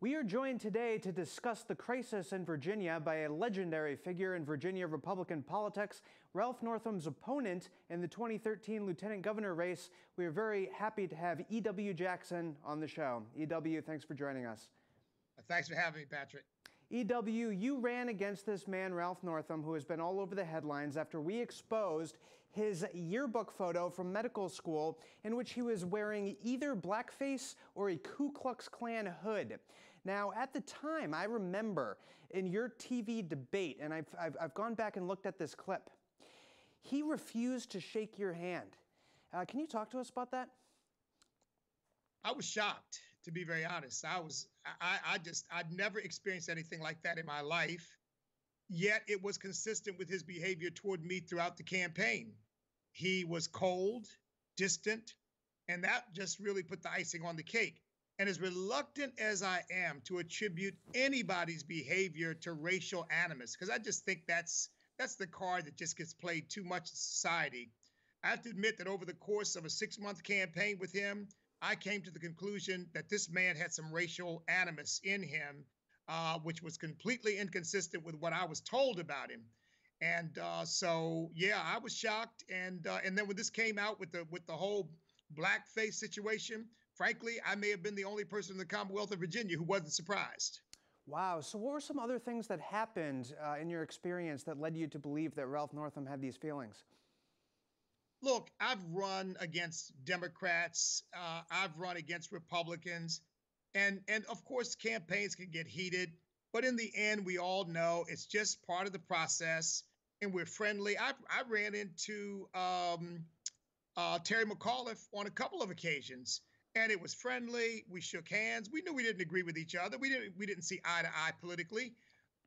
We are joined today to discuss the crisis in Virginia by a legendary figure in Virginia Republican politics, Ralph Northam's opponent in the 2013 lieutenant governor race. We are very happy to have E.W. Jackson on the show. E.W., thanks for joining us. Thanks for having me, Patrick. E.W., you ran against this man, Ralph Northam, who has been all over the headlines after we exposed his yearbook photo from medical school in which he was wearing either blackface or a Ku Klux Klan hood. Now, at the time, I remember in your TV debate, and I've gone back and looked at this clip, he refused to shake your hand. Can you talk to us about that? I was shocked, to be very honest. I'd never experienced anything like that in my life, yet it was consistent with his behavior toward me throughout the campaign. He was cold, distant, and that just really put the icing on the cake. And as reluctant as I am to attribute anybody's behavior to racial animus, because I just think that's the card that just gets played too much in society, I have to admit that over the course of a 6-month campaign with him, I came to the conclusion that this man had some racial animus in him, which was completely inconsistent with what I was told about him. And so, yeah, I was shocked. And then when this came out with the whole blackface situation, frankly, I may have been the only person in the Commonwealth of Virginia who wasn't surprised. Wow. So what were some other things that happened in your experience that led you to believe that Ralph Northam had these feelings? Look, I've run against Democrats. I've run against Republicans. And of course, campaigns can get heated. But in the end, we all know it's just part of the process. And we're friendly. I ran into Terry McAuliffe on a couple of occasions. And it was friendly. We shook hands. We knew we didn't agree with each other. We didn't see eye to eye politically.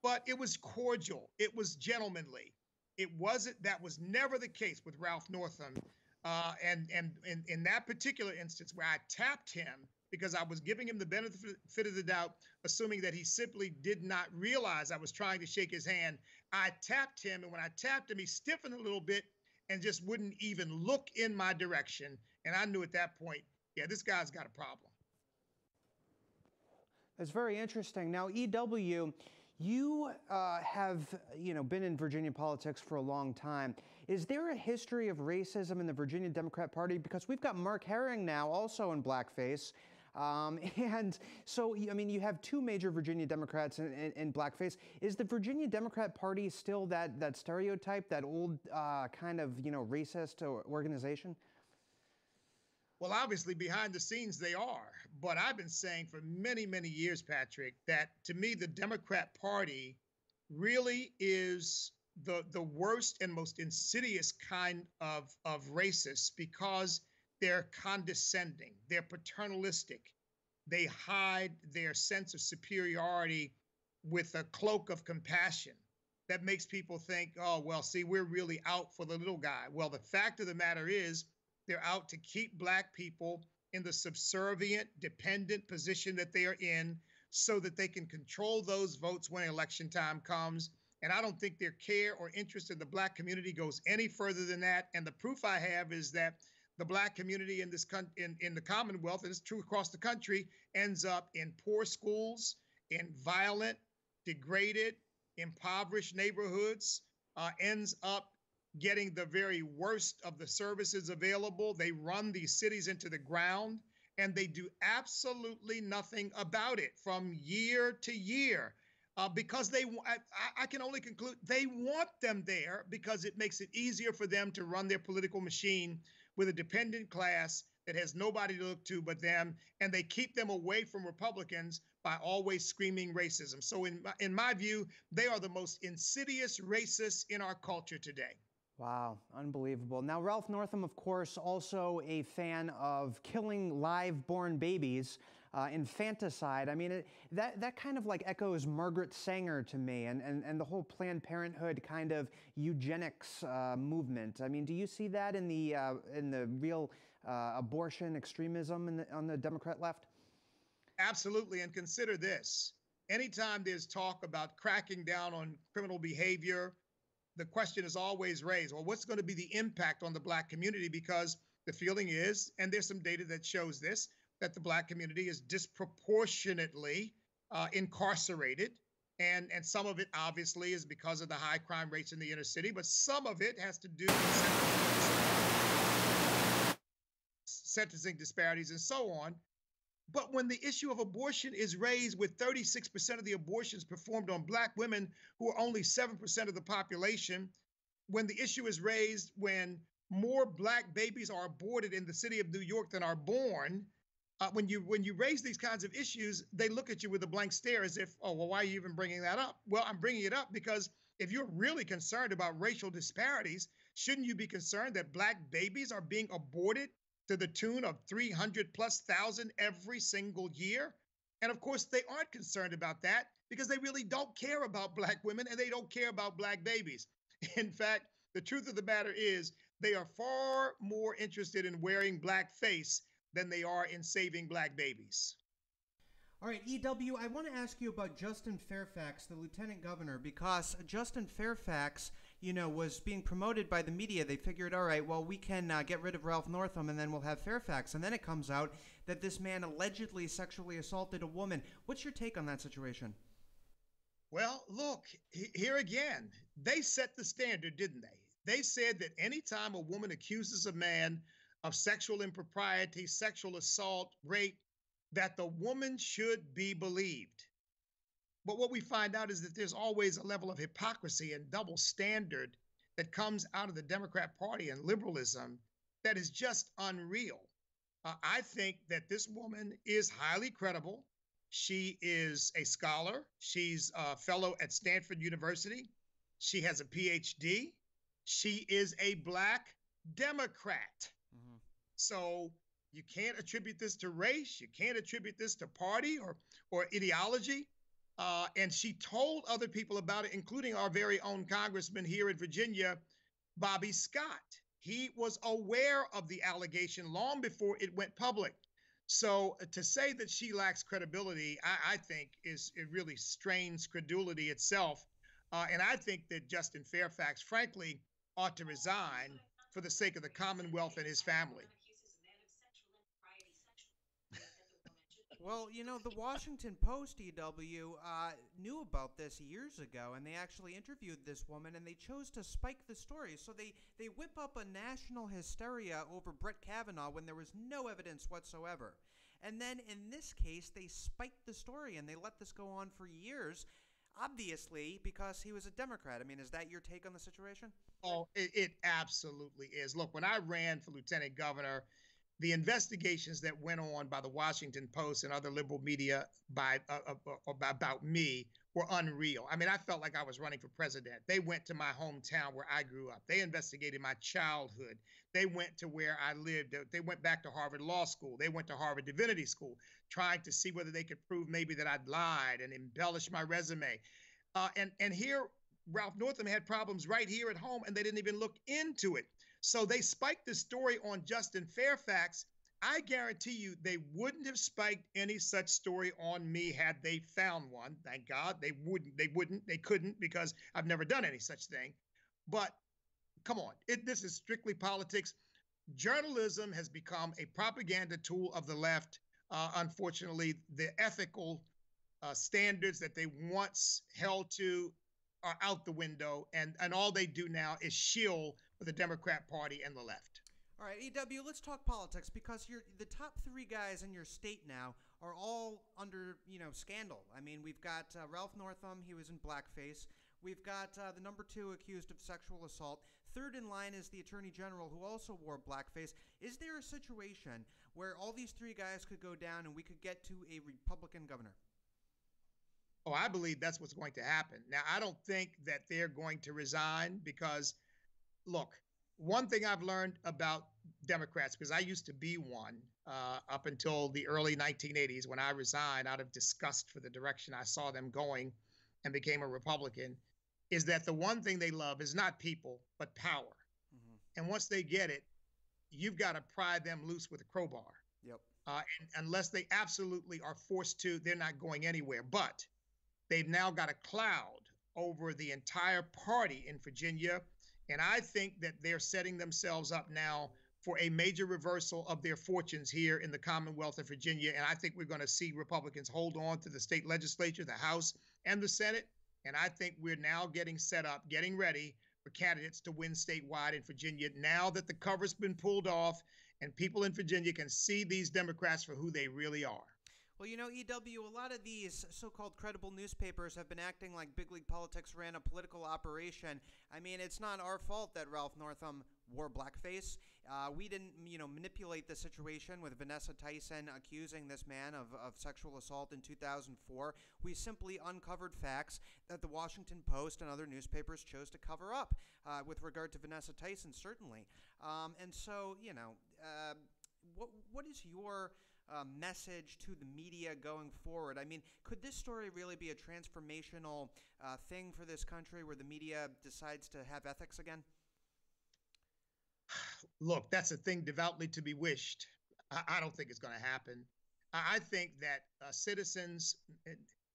But it was cordial. It was gentlemanly. That was never the case with Ralph Northam. And in that particular instance where I tapped him because I was giving him the benefit of the doubt, assuming that he simply did not realize I was trying to shake his hand, I tapped him. And when I tapped him, he stiffened a little bit and just wouldn't even look in my direction. And I knew at that point, yeah, this guy's got a problem. That's very interesting. Now, E.W., you have, been in Virginia politics for a long time. Is there a history of racism in the Virginia Democrat Party? Because we've got Mark Herring now also in blackface. And so, I mean, you have two major Virginia Democrats in blackface. Is the Virginia Democrat Party still that stereotype, that old kind of, racist organization? Well, obviously, behind the scenes, they are. But I've been saying for many, many years, Patrick, that to me, the Democrat Party really is the worst and most insidious kind of racists because they're condescending, they're paternalistic. They hide their sense of superiority with a cloak of compassion that makes people think, oh, well, see, we're really out for the little guy. Well, the fact of the matter is, they're out to keep Black people in the subservient, dependent position that they are in so that they can control those votes when election time comes. And I don't think their care or interest in the Black community goes any further than that. And the proof I have is that the Black community in this in the Commonwealth, and it's true across the country, ends up in poor schools, in violent, degraded, impoverished neighborhoods, ends up getting the very worst of the services available. They run these cities into the ground, and they do absolutely nothing about it from year to year because I can only conclude they want them there because it makes it easier for them to run their political machine with a dependent class that has nobody to look to but them, and they keep them away from Republicans by always screaming racism. So in my view, they are the most insidious racists in our culture today. Wow, unbelievable. Now, Ralph Northam, of course, also a fan of killing live-born babies, infanticide. I mean, that kind of like echoes Margaret Sanger to me and the whole Planned Parenthood kind of eugenics movement. I mean, do you see that in the real abortion extremism on the Democrat left? Absolutely, and consider this. Anytime there's talk about cracking down on criminal behavior, the question is always raised, well, what's going to be the impact on the Black community? Because the feeling is, and there's some data that shows this, that the Black community is disproportionately incarcerated. And some of it obviously is because of the high crime rates in the inner city, but some of it has to do with sentencing disparities and so on. But when the issue of abortion is raised with 36% of the abortions performed on Black women, who are only 7% of the population, when the issue is raised when more Black babies are aborted in the city of New York than are born, when you raise these kinds of issues, they look at you with a blank stare as if, oh, well, why are you even bringing that up? Well, I'm bringing it up because if you're really concerned about racial disparities, shouldn't you be concerned that Black babies are being aborted to the tune of 300,000+ every single year? And of course, they aren't concerned about that because they really don't care about Black women and they don't care about Black babies. In fact, the truth of the matter is they are far more interested in wearing blackface than they are in saving Black babies. All right, EW, I want to ask you about Justin Fairfax, the lieutenant governor, because Justin Fairfax, was being promoted by the media. They figured, all right, well, we can get rid of Ralph Northam and then we'll have Fairfax. And then it comes out that this man allegedly sexually assaulted a woman. What's your take on that situation? Well, look, here again, they set the standard, didn't they? They said that anytime a woman accuses a man of sexual impropriety, sexual assault, rape, that the woman should be believed. But what we find out is that there's always a level of hypocrisy and double standard that comes out of the Democrat Party and liberalism that is just unreal. I think that this woman is highly credible. She is a scholar. She's a fellow at Stanford University. She has a PhD. She is a Black Democrat. Mm-hmm. So you can't attribute this to race. You can't attribute this to party or ideology. And she told other people about it, including our very own congressman here in Virginia, Bobby Scott. He was aware of the allegation long before it went public. So to say that she lacks credibility, I think it really strains credulity itself. And I think that Justin Fairfax, frankly, ought to resign for the sake of the Commonwealth and his family. Well, the Washington Post, EW, knew about this years ago, and they actually interviewed this woman, and they chose to spike the story. So they whip up a national hysteria over Brett Kavanaugh when there was no evidence whatsoever. And then in this case, they spiked the story, and they let this go on for years, obviously because he was a Democrat. I mean, is that your take on the situation? Oh, it absolutely is. Look, when I ran for lieutenant governor, the investigations that went on by the Washington Post and other liberal media about me were unreal. I mean, I felt like I was running for president. They went to my hometown where I grew up. They investigated my childhood. They went to where I lived. They went back to Harvard Law School. They went to Harvard Divinity School, trying to see whether they could prove maybe that I'd lied and embellished my resume. And here, Ralph Northam had problems right here at home, and they didn't even look into it. So they spiked the story on Justin Fairfax. I guarantee you they wouldn't have spiked any such story on me had they found one. Thank God they couldn't, because I've never done any such thing. But come on, this is strictly politics. Journalism has become a propaganda tool of the left. Unfortunately, the ethical standards that they once held to are out the window, and all they do now is shill for the Democrat Party and the left. All right, EW, let's talk politics, because the top three guys in your state now are all under, scandal. I mean, we've got Ralph Northam. He was in blackface. We've got the number 2 accused of sexual assault. Third in line is the attorney general, who also wore blackface. Is there a situation where all these three guys could go down and we could get to a Republican governor? Oh, I believe that's what's going to happen. Now, I don't think that they're going to resign because, look, one thing I've learned about Democrats, because I used to be one up until the early 1980s when I resigned out of disgust for the direction I saw them going and became a Republican, is that the one thing they love is not people, but power. Mm-hmm. And once they get it, you've got to pry them loose with a crowbar. Yep. And unless they absolutely are forced to, they're not going anywhere. But they've now got a cloud over the entire party in Virginia. And I think that they're setting themselves up now for a major reversal of their fortunes here in the Commonwealth of Virginia. And I think we're going to see Republicans hold on to the state legislature, the House, and the Senate. And I think we're now getting set up, getting ready for candidates to win statewide in Virginia now that the cover's been pulled off and people in Virginia can see these Democrats for who they really are. Well, you know, EW, a lot of these so-called credible newspapers have been acting like Big League Politics ran a political operation. I mean, it's not our fault that Ralph Northam wore blackface. We didn't, manipulate the situation with Vanessa Tyson accusing this man of sexual assault in 2004. We simply uncovered facts that the Washington Post and other newspapers chose to cover up with regard to Vanessa Tyson, certainly. And so, what is your message to the media going forward? I mean, could this story really be a transformational thing for this country where the media decides to have ethics again? Look, that's a thing devoutly to be wished. I don't think it's going to happen. I think that citizens,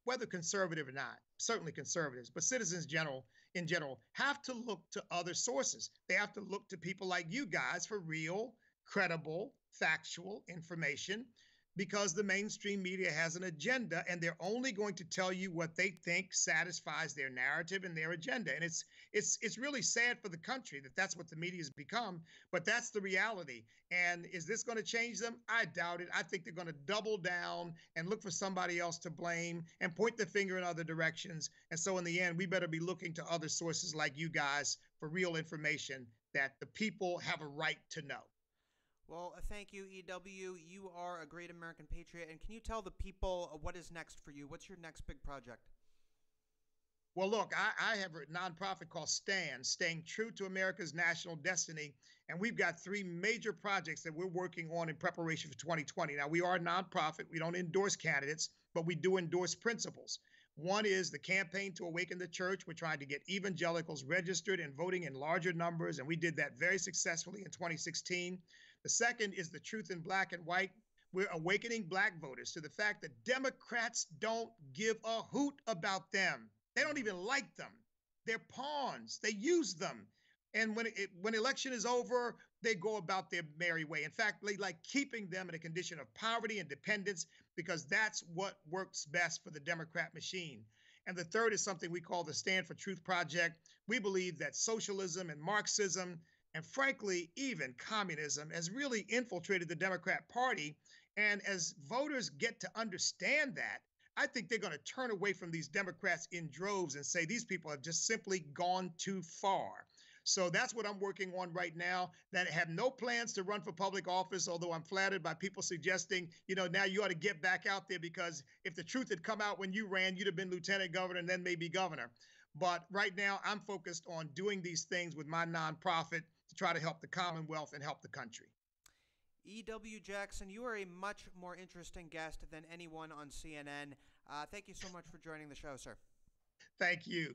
whether conservative or not, certainly conservatives, but citizens in general, have to look to other sources. They have to look to people like you guys for real, credible, factual information, because the mainstream media has an agenda and they're only going to tell you what they think satisfies their narrative and their agenda. And it's really sad for the country that that's what the media has become, but that's the reality. And is this going to change them? I doubt it. I think they're going to double down and look for somebody else to blame and point the finger in other directions. And so in the end, we better be looking to other sources like you guys for real information that the people have a right to know. Well, thank you, EW. You are a great American patriot. And can you tell the people what is next for you? What's your next big project? Well, look, I have a nonprofit called STAND, Staying True to America's National Destiny. And we've got 3 major projects that we're working on in preparation for 2020. Now, we are a nonprofit. We don't endorse candidates, but we do endorse principles. One is the Campaign to Awaken the Church. We're trying to get evangelicals registered and voting in larger numbers. And we did that very successfully in 2016. The second is the Truth in Black and White. We're awakening Black voters to the fact that Democrats don't give a hoot about them. They don't even like them. They're pawns. They use them. And when election is over, they go about their merry way. In fact, they like keeping them in a condition of poverty and dependence because that's what works best for the Democrat machine. And the third is something we call the Stand for Truth Project. We believe that socialism and Marxism and frankly, even communism has really infiltrated the Democrat Party. And as voters get to understand that, I think they're going to turn away from these Democrats in droves and say these people have just simply gone too far. So that's what I'm working on right now. That have no plans to run for public office, although I'm flattered by people suggesting, now you ought to get back out there because if the truth had come out when you ran, you'd have been lieutenant governor and then maybe governor. But right now, I'm focused on doing these things with my nonprofit to try to help the Commonwealth and help the country. E.W. Jackson, you are a much more interesting guest than anyone on CNN. Thank you so much for joining the show, sir. Thank you.